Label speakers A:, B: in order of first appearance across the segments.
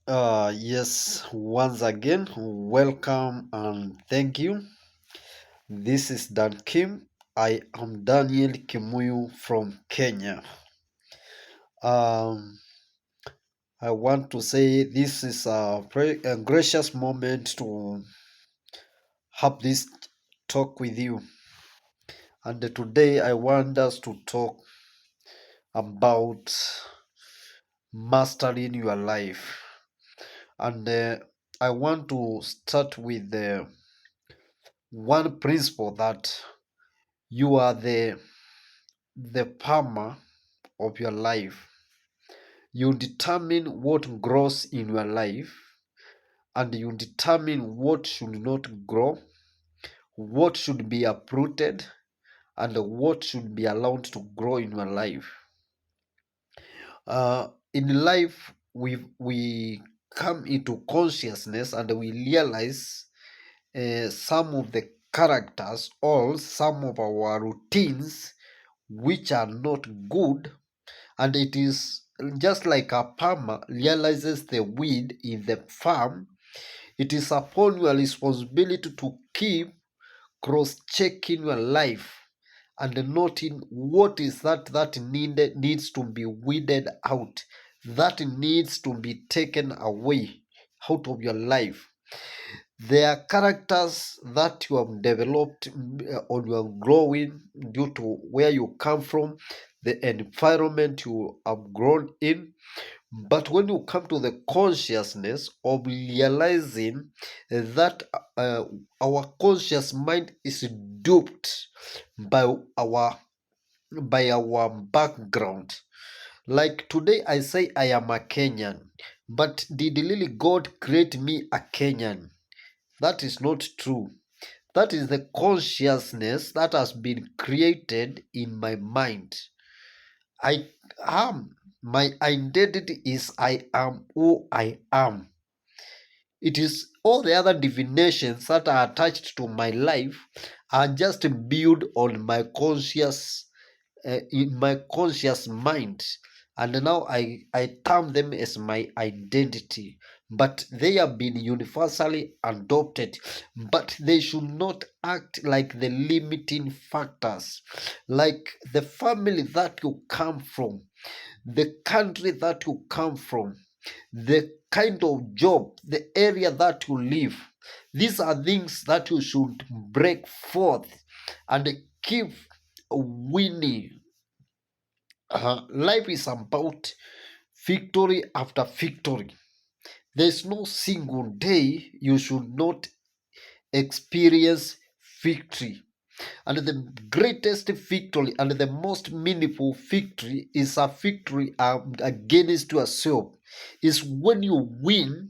A: Yes, once again, welcome and thank you. This is Dan Kim. I am Daniel Kimuyu from Kenya. Um, I want to say this is a gracious moment to have this talk with you. And today I want us to talk about mastering your life. And I want to start with one principle that you are the farmer of your life. You determine what grows in your life, and you determine what should not grow, what should be uprooted, and what should be allowed to grow in your life. In life, we come into consciousness and we realize some of the characters or some of our routines which are not good. And it is just like a farmer realizes the weed in the farm, it is upon your responsibility to keep cross-checking your life and noting what is that needs to be weeded out, that needs to be taken away out of your life. There are characters that you have developed or you are growing due to where you come from, the environment you have grown in. But when you come to the consciousness of realizing that our conscious mind is duped by our background. Like today, I say I am a Kenyan, but did really God create me a Kenyan? That is not true. That is the consciousness that has been created in my mind. I am. My identity is I am who I am. It is all the other divinations that are attached to my life are just built on my conscious in my conscious mind, and now I term them as my identity, but they have been universally adopted, but they should not act like the limiting factors, like the family that you come from, the country that you come from, the kind of job, the area that you live. These are things that you should break forth and keep winning. Life is about victory after victory. There's no single day you should not experience victory. And the greatest victory and the most meaningful victory is a victory against yourself. Is when you win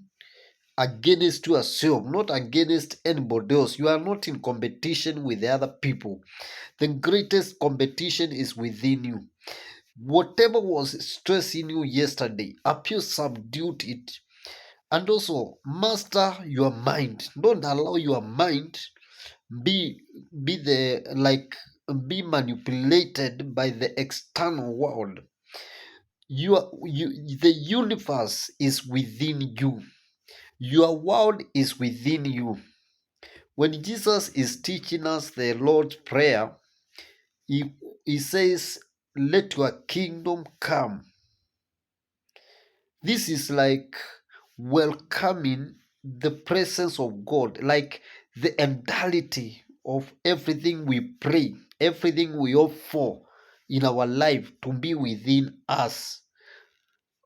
A: against yourself, not against anybody else. You are not in competition with the other people. The greatest competition is within you. Whatever was stressing you yesterday, have you subdued it? And also master your mind. Don't allow your mind be be the like be manipulated by the external world. The universe is within you. Your world is within you. When Jesus is teaching us the Lord's Prayer, he says, "Let your kingdom come." This is like welcoming the presence of God, like the entirety of everything we pray, everything we hope for in our life to be within us.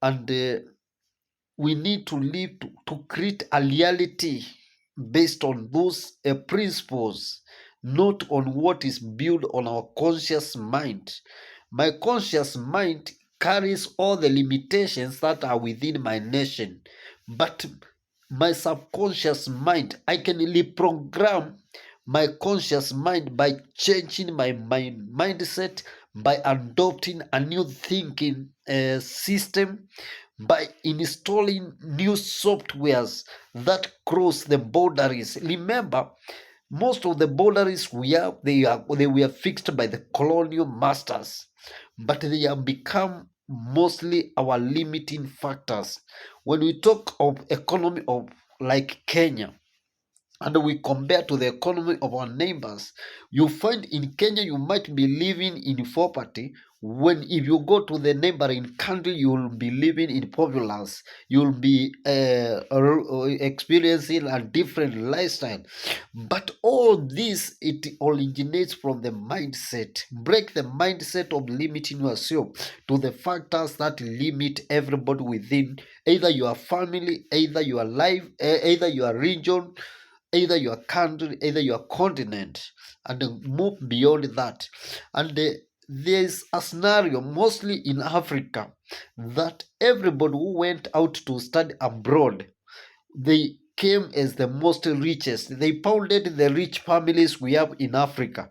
A: And we need to live to create a reality based on those principles, not on what is built on our conscious mind. My conscious mind carries all the limitations that are within my nation, but my subconscious mind, I can reprogram my conscious mind by changing my mindset, by adopting a new thinking system, by installing new softwares that cross the boundaries. Remember, most of the boundaries they were fixed by the colonial masters, but they have become mostly our limiting factors. When we talk of economy of like Kenya, and we compare to the economy of our neighbors, you find in Kenya you might be living in poverty, when if you go to the neighboring country you will be living in populace, you'll be experiencing a different lifestyle. But all this, it originates from the mindset. Break the mindset of limiting yourself to the factors that limit everybody within either your family, either your life, either your region, either your country, either your continent, and move beyond that. And there's a scenario mostly in Africa that everybody who went out to study abroad, they came as the most richest. They founded the rich families we have in Africa.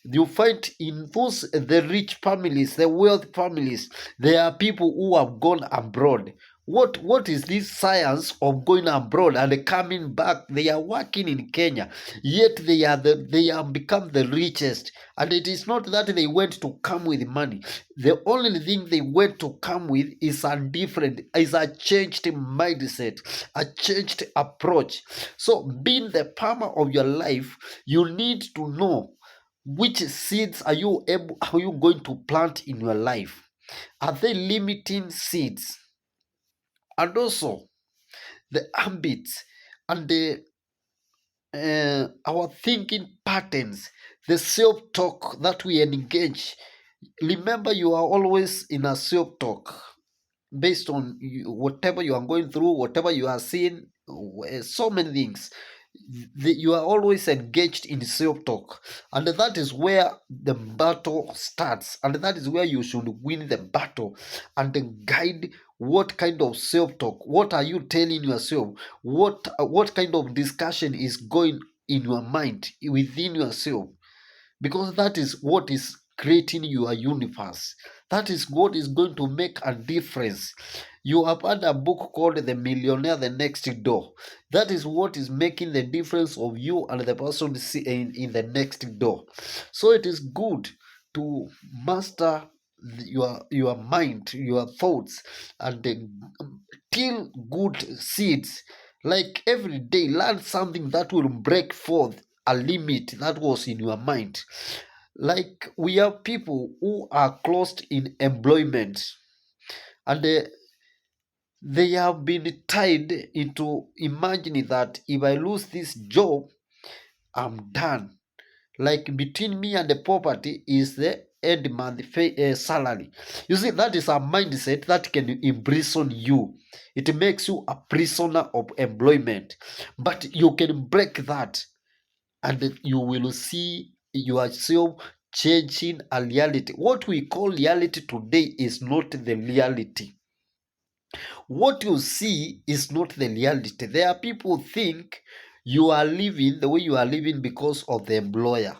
A: You find in those the rich families, the wealth families, there are people who have gone abroad. What is this science of going abroad and coming back? They are working in Kenya, yet they have become the richest. And it is not that they went to come with money. The only thing they went to come with is a changed mindset, a changed approach. So being the farmer of your life, you need to know which seeds are you going to plant in your life. Are they limiting seeds? And also the habits and the our thinking patterns, the self-talk that we engage. Remember, you are always in a self-talk based on whatever you are going through, whatever you are seeing, so many things. You are always engaged in self-talk, and that is where the battle starts, and that is where you should win the battle and then guide what kind of self-talk, what are you telling yourself, what kind of discussion is going in your mind within yourself, because that is what is creating your universe. That is what is going to make a difference. You have had a book called The Millionaire the Next Door. That is what is making the difference of you and the person in the next door. So it is good to master your mind, your thoughts, and till good seeds. Like every day, learn something that will break forth a limit that was in your mind. Like we have people who are closed in employment, and they have been tied into imagining that if I lose this job, I'm done. Like between me and the poverty is the end month salary. You see, that is a mindset that can imprison you. It makes you a prisoner of employment. But you can break that, and you will see yourself changing a reality. What we call reality today is not the reality. What you see is not the reality. There are people who think you are living the way you are living because of the employer.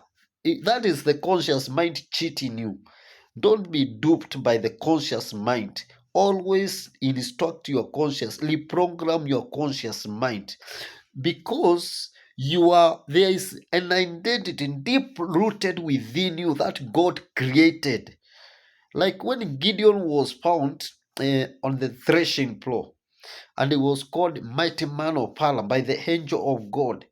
A: That is the conscious mind cheating you. Don't be duped by the conscious mind. Always instruct your conscious, reprogram your conscious mind, because there is an identity deep rooted within you that God created. Like when Gideon was found on the threshing floor, and he was called mighty man of valor by the angel of God.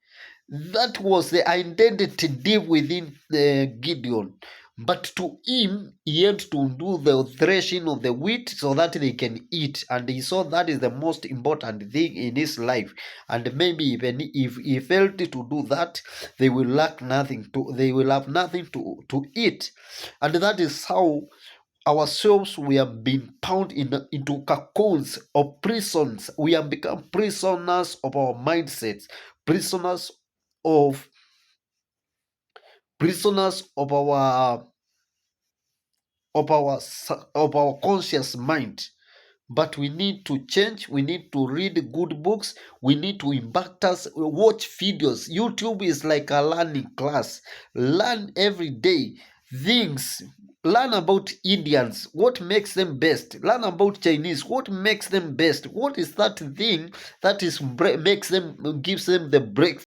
A: That was the identity deep within Gideon. But to him, he had to do the threshing of the wheat so that they can eat. And he saw that is the most important thing in his life. And maybe even if he failed to do that, they will lack nothing they will have nothing to eat. And that is how ourselves we have been bound into cocoons or prisons. We have become prisoners of our mindsets, prisoners of prisoners of our conscious mind. But we need to change. We need to read good books. We need to impact us, watch videos. YouTube is like a learning class. Learn every day things. Learn about Indians, what makes them best. Learn about Chinese, what makes them best. What is that thing that is makes them gives them the break